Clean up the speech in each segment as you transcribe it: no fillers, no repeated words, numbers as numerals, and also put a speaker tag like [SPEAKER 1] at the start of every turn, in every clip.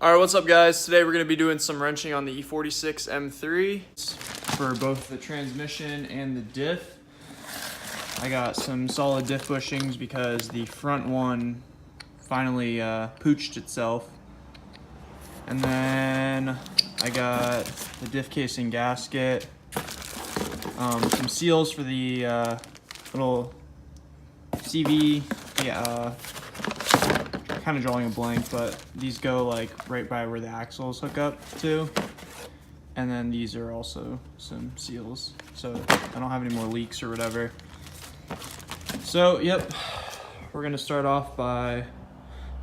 [SPEAKER 1] Alright, what's up guys? Today we're going to be doing some wrenching on the E46 M3 for both the transmission and the diff. I got some solid diff bushings because the front one finally pooched itself. And then I got the diff casing gasket, some seals for the little CV, kind of drawing a blank, but these go like right by where the axles hook up to. And then these are also some seals, so I don't have any more leaks or whatever. So, yep, we're gonna start off by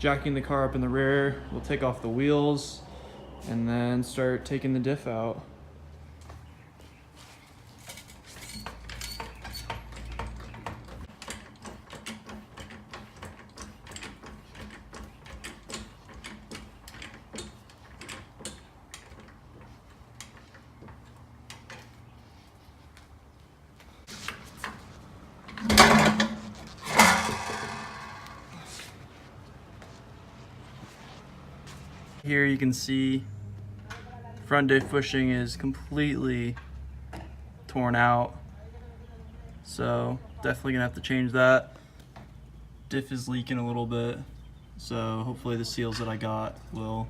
[SPEAKER 1] jacking the car up in the rear. We'll take off the wheels and then start taking the diff out. Here you can see front diff bushing is completely torn out, so definitely gonna have to change that. Diff is leaking a little bit, so hopefully the seals that I got will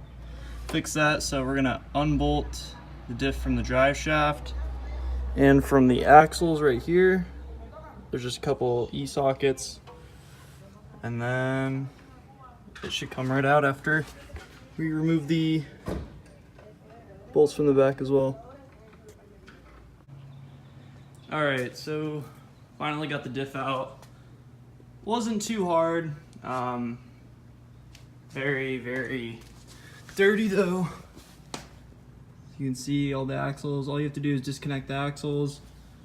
[SPEAKER 1] fix that. So we're gonna unbolt the diff from the drive shaft and from the axles right here. There's just a couple E-sockets, and then it should come right out after we remove the bolts from the back as well. All right, so finally got the diff out. Wasn't too hard. Very, very dirty though. You can see all the axles. All you have to do is disconnect the axles,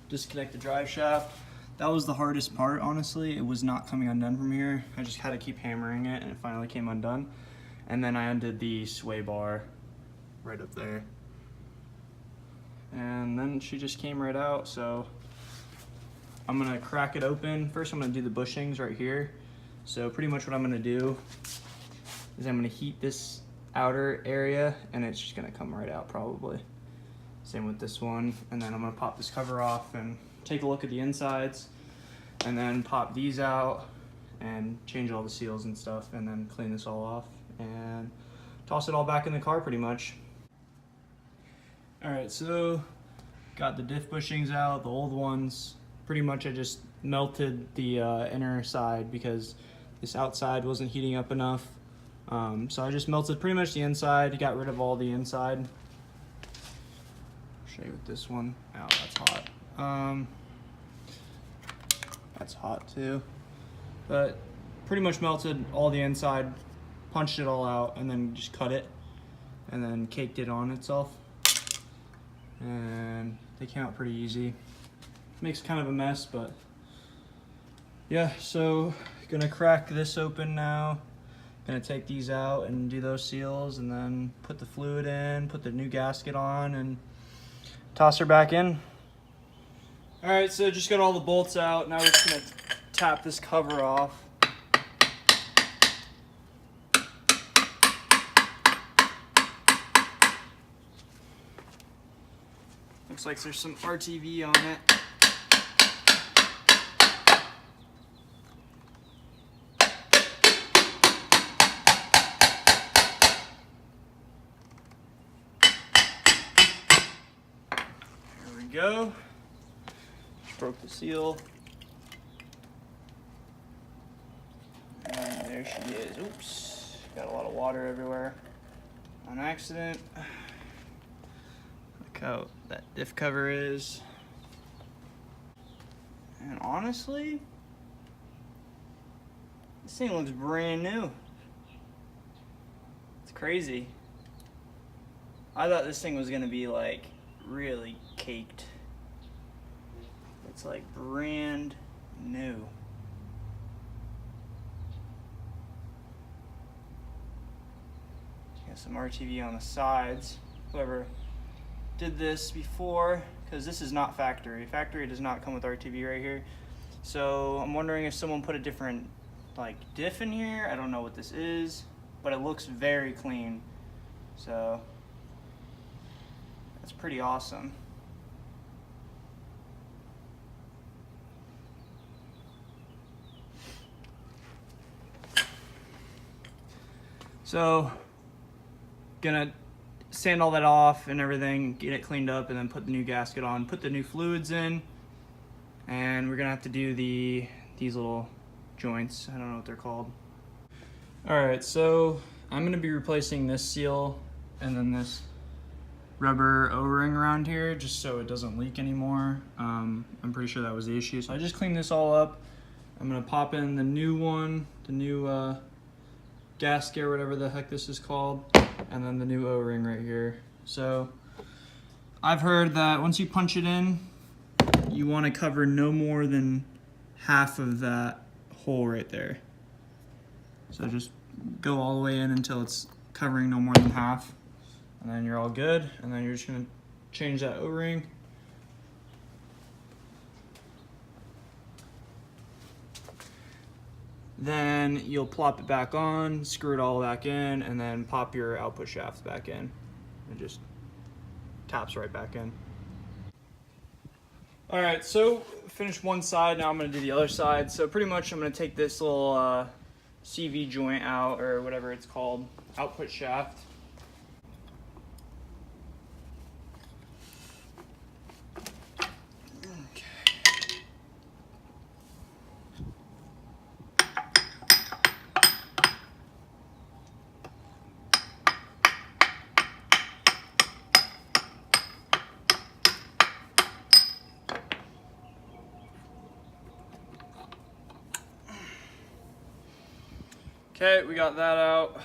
[SPEAKER 1] disconnect the drive shaft. That was the hardest part, honestly. It was not coming undone from here. I just had to keep hammering it and it finally came undone. And then I undid the sway bar right up there. And then she just came right out, so I'm gonna crack it open. First I'm gonna do the bushings right here. So pretty much what I'm gonna do is I'm gonna heat this outer area and it's just gonna come right out probably. Same with this one. And then I'm gonna pop this cover off and take a look at the insides and then pop these out and change all the seals and stuff and then clean this all off and toss it all back in the car pretty much. All right, so got the diff bushings out, the old ones. Pretty much I just melted the inner side because this outside wasn't heating up enough. So I just melted pretty much the inside, got rid of all the inside. I'll show you with this one. Oh, that's hot. That's hot too. But pretty much melted all the inside, punched it all out, and then just cut it, and then caked it on itself. And they came out pretty easy. Makes kind of a mess, but yeah, so gonna crack this open now. Gonna take these out and do those seals and then put the fluid in, put the new gasket on, and toss her back in. All right, so just got all the bolts out. Now we're just gonna tap this cover off. Looks like there's some RTV on it. There we go. Just broke the seal. And there she is. Oops. Got a lot of water everywhere on accident. How that diff cover is. And honestly, this thing looks brand new. It's crazy. I thought this thing was gonna be like really caked. It's like brand new. Got some RTV on the sides. Whoever did this before, because this is not factory. Factory does not come with RTV right here. So I'm wondering if someone put a different like diff in here. I don't know what this is, but it looks very clean. So that's pretty awesome. So gonna sand all that off and everything, get it cleaned up, and then put the new gasket on, put the new fluids in, and we're gonna have to do these little joints. I don't know what they're called. All right, so I'm gonna be replacing this seal and then this rubber O-ring around here just so it doesn't leak anymore. I'm pretty sure that was the issue. So I just cleaned this all up. I'm gonna pop in the new one, the new gasket or whatever the heck this is called, and then the new O-ring right here. So I've heard that once you punch it in, you want to cover no more than half of that hole right there. So just go all the way in until it's covering no more than half, and then you're all good. And then you're just going to change that O-ring. Then you'll plop it back on, screw it all back in, and then pop your output shafts back in. It just taps right back in. All right, so finished one side, now I'm gonna do the other side. So pretty much I'm gonna take this little CV joint out, or whatever it's called, output shaft. Okay, we got that out.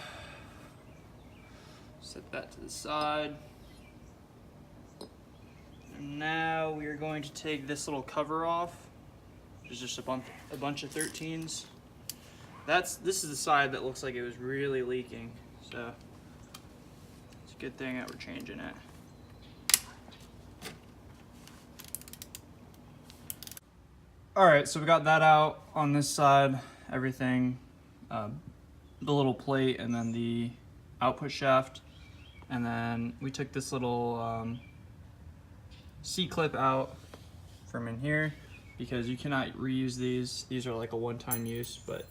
[SPEAKER 1] Set that to the side. And now we are going to take this little cover off. There's just a bunch of 13s. This is the side that looks like it was really leaking. So it's a good thing that we're changing it. All right, so we got that out on this side, everything. The little plate and then the output shaft, and then we took this little C-clip out from in here because you cannot reuse these are like a one-time use. But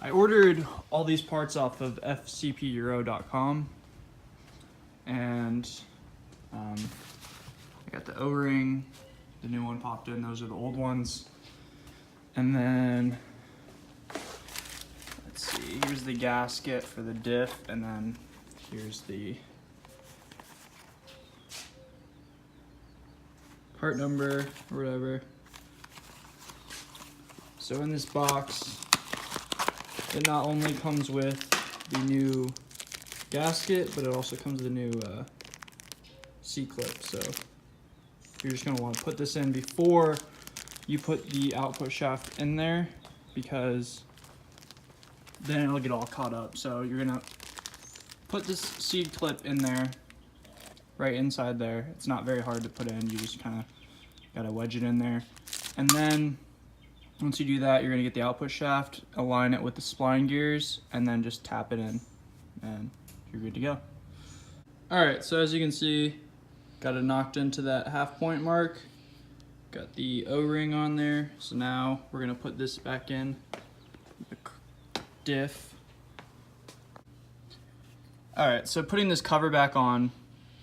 [SPEAKER 1] I ordered all these parts off of fcpeuro.com, and I got the O-ring, the new one popped in, those are the old ones, and then see, here's the gasket for the diff, and then here's the part number or whatever. So in this box, it not only comes with the new gasket, but it also comes with a new C-clip. So you're just gonna want to put this in before you put the output shaft in there, because then it'll get all caught up. So you're gonna put this C-clip in there, right inside there. It's not very hard to put in. You just kind of gotta wedge it in there. And then once you do that, you're gonna get the output shaft, align it with the spline gears, and then just tap it in, and you're good to go. All right, so as you can see, got it knocked into that half point mark. Got the O-ring on there. So now we're gonna put this back in the diff. All right, so putting this cover back on,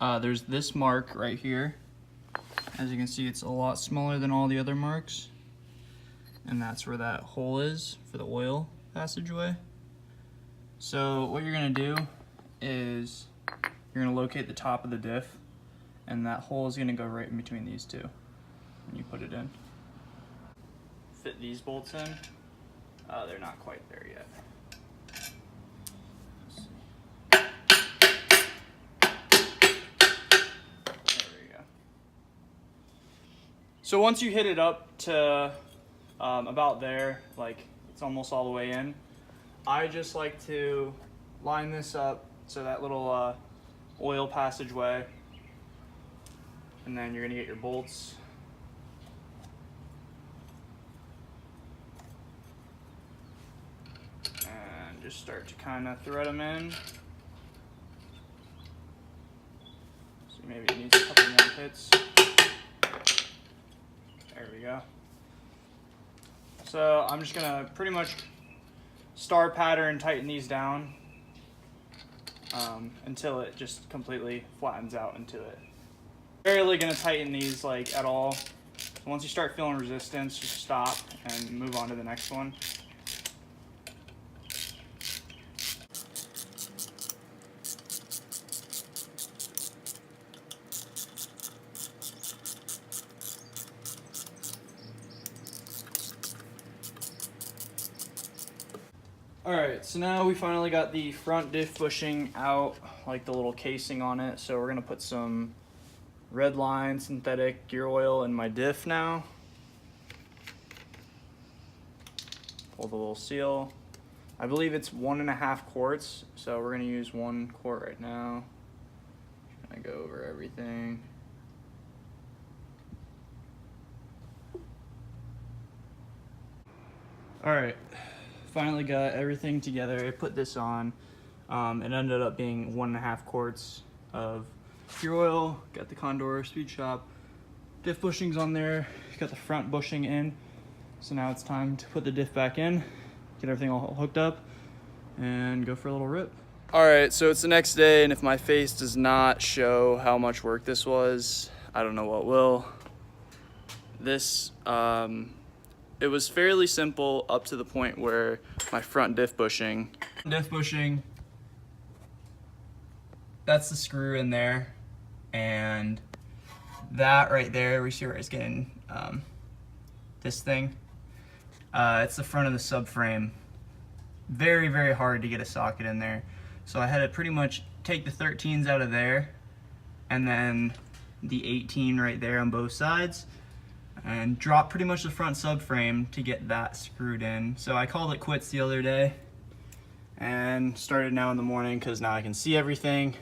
[SPEAKER 1] there's this mark right here. As you can see, it's a lot smaller than all the other marks, and that's where that hole is for the oil passageway. So what you're gonna do is you're gonna locate the top of the diff, and that hole is gonna go right in between these two when you put it in. Fit these bolts in. They're not quite there yet. So once you hit it up to about there, like it's almost all the way in, I just like to line this up so that little oil passageway, and then you're gonna get your bolts. And just start to kind of thread them in. Maybe it needs a couple more hits. There we go. So I'm just gonna pretty much star pattern tighten these down until it just completely flattens out into it. Barely gonna tighten these like at all. Once you start feeling resistance, just stop and move on to the next one. Alright, so now we finally got the front diff bushing out, like the little casing on it. So we're going to put some red line synthetic gear oil in my diff now. Pull the little seal. I believe it's 1.5 quarts, so we're going to use 1 quart right now. Just going to go over everything. Alright. Finally got everything together. I put this on. It ended up being 1.5 quarts of gear oil. Got the Condor Speed Shop diff bushings on there. Got the front bushing in. So now it's time to put the diff back in, get everything all hooked up, and go for a little rip. All right, so it's the next day, and if my face does not show how much work this was, I don't know what will. This, it was fairly simple up to the point where my front diff bushing, that's the screw in there, and that right there, we see where it's getting this thing. It's the front of the subframe. Very, very hard to get a socket in there. So I had to pretty much take the 13s out of there, and then the 18 right there on both sides, and drop pretty much the front subframe to get that screwed in. So I called it quits the other day and started now in the morning because now I can see everything.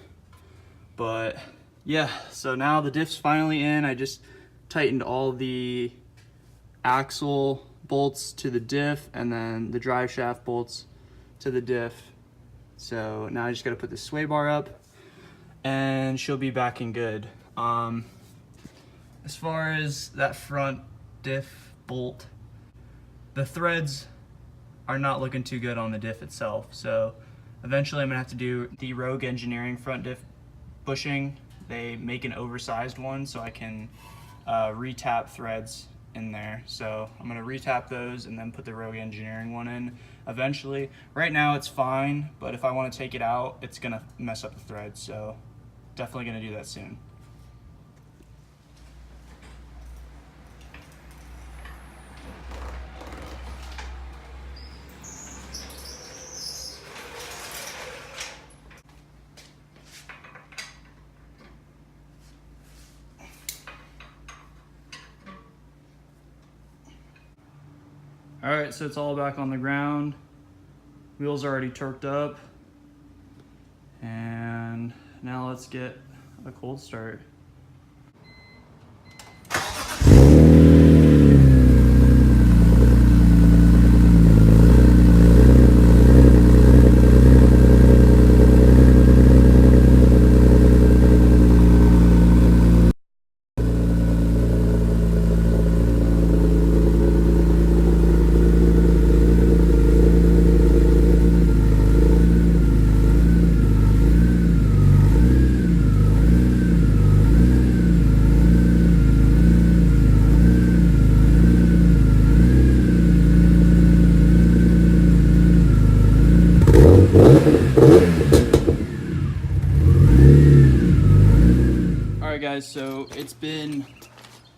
[SPEAKER 1] But yeah, so now the diff's finally in. I just tightened all the axle bolts to the diff and then the drive shaft bolts to the diff. So now I just gotta put the sway bar up and she'll be back in good. As far as that front diff bolt, the threads are not looking too good on the diff itself. So eventually I'm gonna have to do the Rogue Engineering front diff bushing. They make an oversized one so I can retap threads in there. So I'm gonna retap those and then put the Rogue Engineering one in eventually. Right now it's fine, but if I wanna take it out, it's gonna mess up the threads. So definitely gonna do that soon. All right, so it's all back on the ground. Wheels are already torqued up. And now let's get a cold start. Guys, so it's been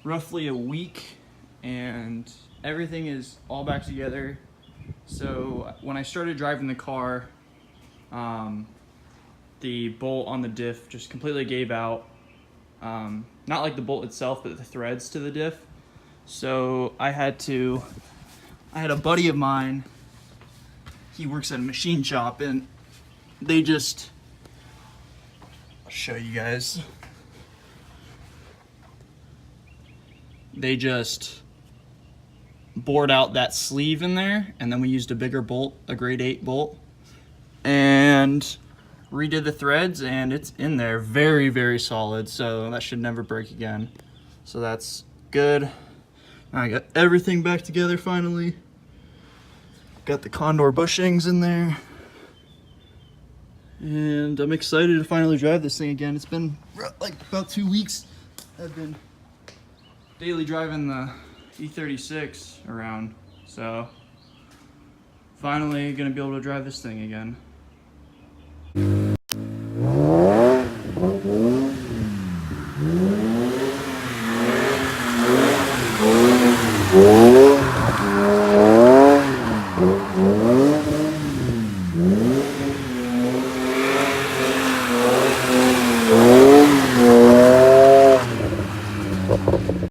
[SPEAKER 1] roughly a week and everything is all back together. So when I started driving the car, the bolt on the diff just completely gave out. Not like the bolt itself, but the threads to the diff. So I had a buddy of mine, he works at a machine shop, and they just, I'll show you guys. They just bored out that sleeve in there, and then we used a bigger bolt, a grade 8 bolt, and redid the threads and it's in there very, very solid, so that should never break again. So that's good. I got everything back together finally. Got the Condor bushings in there. And I'm excited to finally drive this thing again. It's been like about 2 weeks. I've been daily driving the E46 around, so finally gonna be able to drive this thing again.